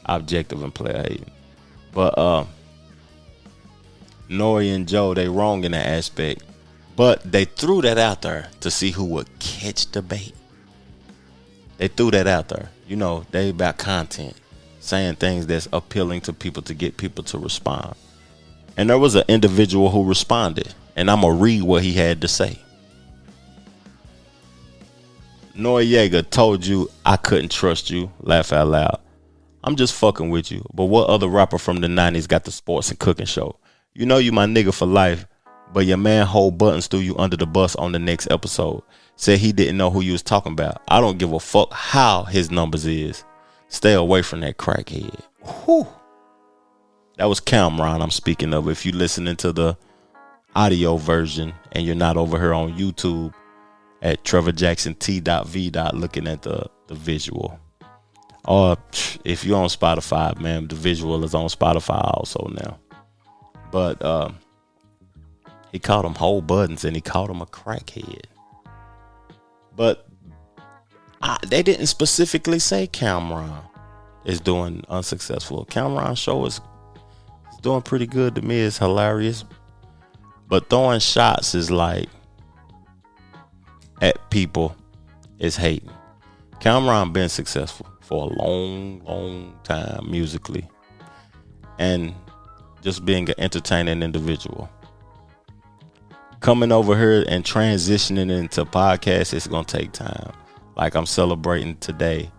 Objective and player hating. But Nori and Joe, they wrong in that aspect. But they threw that out there to see who would catch the bait. They threw that out there. You know, they about content. Saying things that's appealing to people to get people to respond. And there was an individual who responded. And I'm going to read what he had to say. Noriega told you I couldn't trust you. Laugh out loud. I'm just fucking with you. But what other rapper from the 90s got the sports and cooking show? You know you my nigga for life. But your man hold buttons threw you under the bus on the next episode. Said he didn't know who you was talking about. I don't give a fuck how his numbers is. stay away from that crackhead. Whew. That was Cameron I'm speaking of. If you're listening to the audio version and you're not over here on YouTube at TrevorJacksonT.V. looking at the visual. Or if you're on Spotify, man, the visual is on Spotify also now. But he called him whole buttons and he called him a crackhead. But they didn't specifically say Cameron is doing unsuccessful. Cameron's show is doing pretty good to me. It's hilarious. But throwing shots is like at people is hating. Cameron been successful for a long time musically. And just being an entertaining individual. Coming over here and transitioning into podcasts, it's going to take time. Like I'm celebrating today.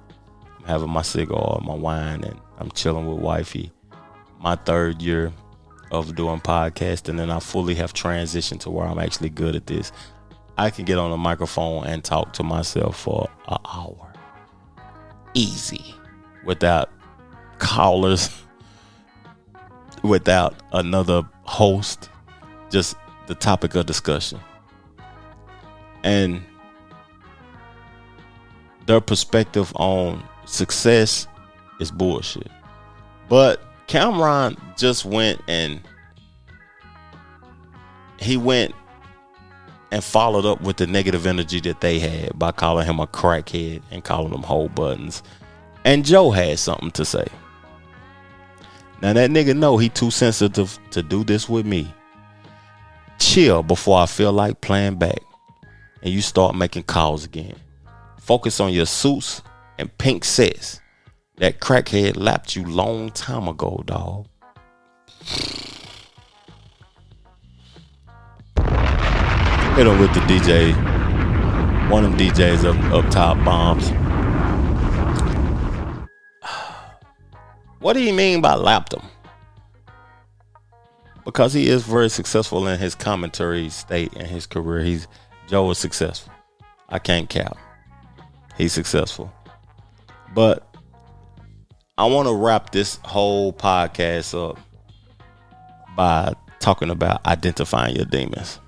I'm having my cigar, my wine, and I'm chilling with wifey. My 3rd year of doing podcasting, and I fully have transitioned to where I'm actually good at this. I can get on a microphone and talk to myself for an hour. Easy. Without callers. Without another host. Just the topic of discussion. And their perspective on success is bullshit. But Cameron just went and followed up with the negative energy that they had by calling him a crackhead and calling him whole buttons. And Joe had something to say. Now that nigga know he too sensitive to do this with me. Chill before I feel like playing back and you start making calls again. Focus on your suits and pink sets. That crackhead lapped you long time ago, dog. Hit him with the DJ. One of them DJs up top bombs. What do you mean by lapped him? Because he is very successful in his commentary state and his career. Joe is successful. I can't cap. He's successful. But I want to wrap this whole podcast up by talking about identifying your demons.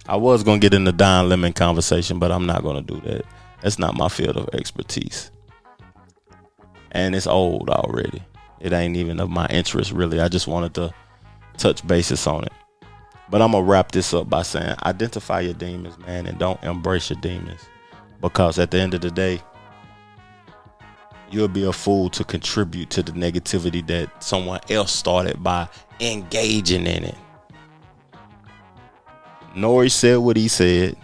I was going to get in the Don Lemon conversation, but I'm not going to do that. That's not my field of expertise. And it's old already. It ain't even of my interest, really. I just wanted to touch basis on it. But I'm going to wrap this up by saying identify your demons, man, and don't embrace your demons. Because at the end of the day, you'll be a fool to contribute to the negativity that someone else started by engaging in it. Nori said what he said.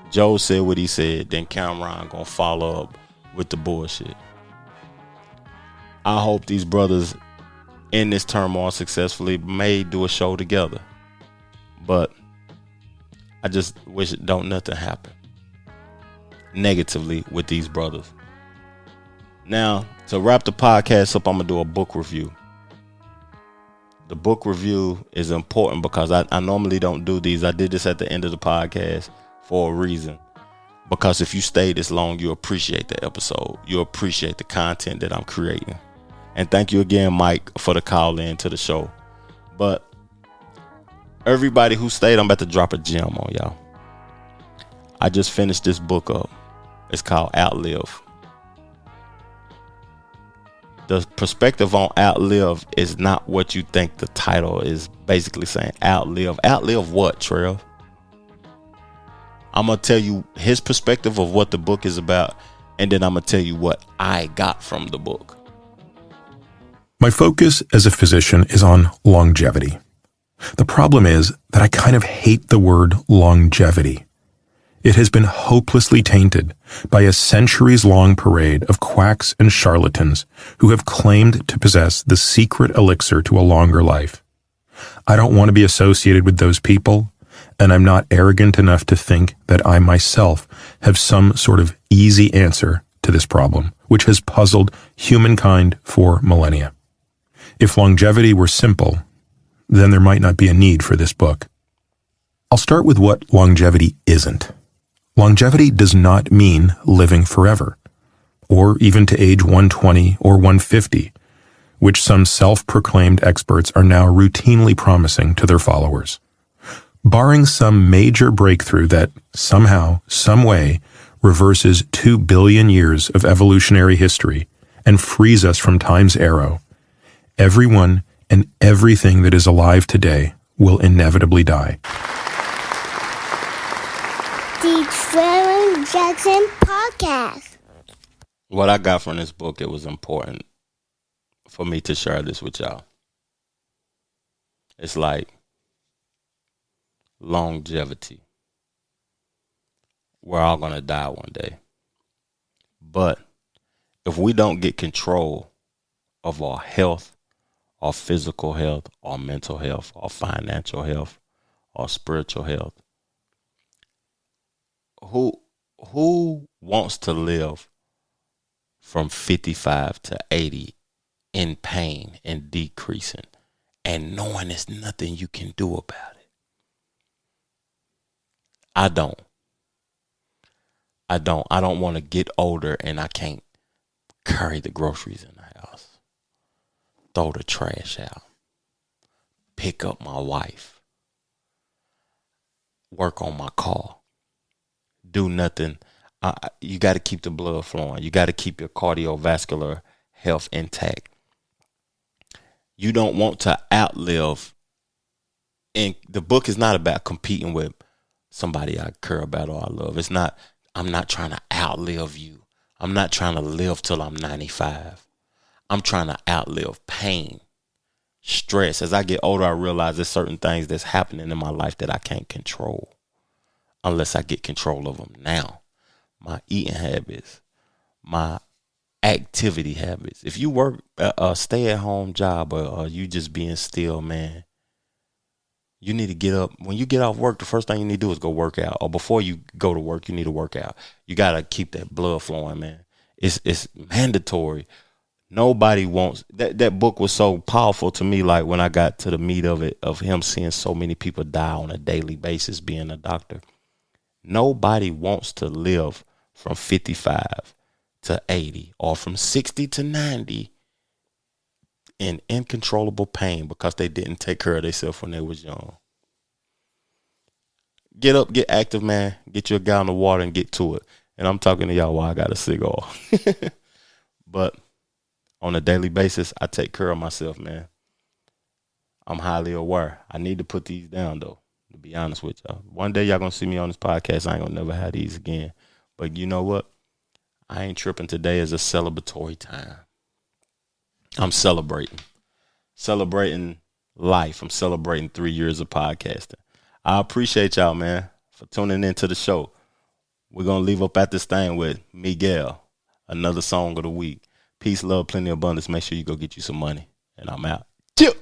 Joe said what he said. Then Cameron gonna follow up with the bullshit. I hope these brothers in this turmoil successfully may do a show together. But I just wish don't nothing happen negatively with these brothers. Now, to wrap the podcast up, I'm going to do a book review. The book review is important because I normally don't do these. I did this at the end of the podcast for a reason. Because if you stay this long, you appreciate the episode. You appreciate the content that I'm creating. And thank you again, Mike, for the call in to the show. But everybody who stayed, I'm about to drop a gem on y'all. I just finished this book up. It's called Outlive. The perspective on outlive is not what you think the title is basically saying. Outlive. Outlive what, Trev? I'm going to tell you his perspective of what the book is about, and then I'm going to tell you what I got from the book. My focus as a physician is on longevity. The problem is that I kind of hate the word longevity. It has been hopelessly tainted by a centuries-long parade of quacks and charlatans who have claimed to possess the secret elixir to a longer life. I don't want to be associated with those people, and I'm not arrogant enough to think that I myself have some sort of easy answer to this problem, which has puzzled humankind for millennia. If longevity were simple, then there might not be a need for this book. I'll start with what longevity isn't. Longevity does not mean living forever. or even to age 120 or 150, which some self-proclaimed experts are now routinely promising to their followers. Barring some major breakthrough that somehow, some way, reverses 2 billion years of evolutionary history and frees us from time's arrow, everyone and everything that is alive today will inevitably die. The Trevor Jackson Podcast. What I got from this book, it was important for me to share this with y'all. It's like longevity. We're all going to die one day. But if we don't get control of our health, our physical health, our mental health, our financial health, our spiritual health, who wants to live from 55 to 80 in pain and decreasing and knowing there's nothing you can do about it? I don't want to get older and I can't carry the groceries in the house, throw the trash out, pick up my wife, work on my car, do nothing. You got to keep the blood flowing. You got to keep your cardiovascular health intact. You don't want to outlive. And the book is not about competing with somebody I care about or I love. It's not. I'm not trying to outlive you. I'm not trying to live till I'm 95. I'm trying to outlive pain, stress. As I get older, I realize there's certain things that's happening in my life that I can't control unless I get control of them now. My eating habits, my activity habits. If you work a stay-at-home job or you just being still, man, you need to get up. When you get off work, the first thing you need to do is go work out. Or before you go to work, you need to work out. You got to keep that blood flowing, man. It's mandatory. Nobody wants that book was so powerful to me. Like when I got to the meat of it, of him seeing so many people die on a daily basis, being a doctor. Nobody wants to live from 55 to 80 or from 60 to 90 in uncontrollable pain because they didn't take care of themselves when they was young. Get up, get active, man. Get you a gallon of water and get to it. And I'm talking to y'all while I got a cigar. But on a daily basis, I take care of myself, man. I'm highly aware. I need to put these down, though, to be honest with y'all. One day y'all going to see me on this podcast. I ain't going to never have these again. But you know what? I ain't tripping. Today is a celebratory time. I'm celebrating life. I'm celebrating 3 years of podcasting. I appreciate y'all, man, for tuning into the show. We're going to leave up at this thing with Miguel, another song of the week. Peace, love, plenty of abundance. Make sure you go get you some money. And I'm out. Chill.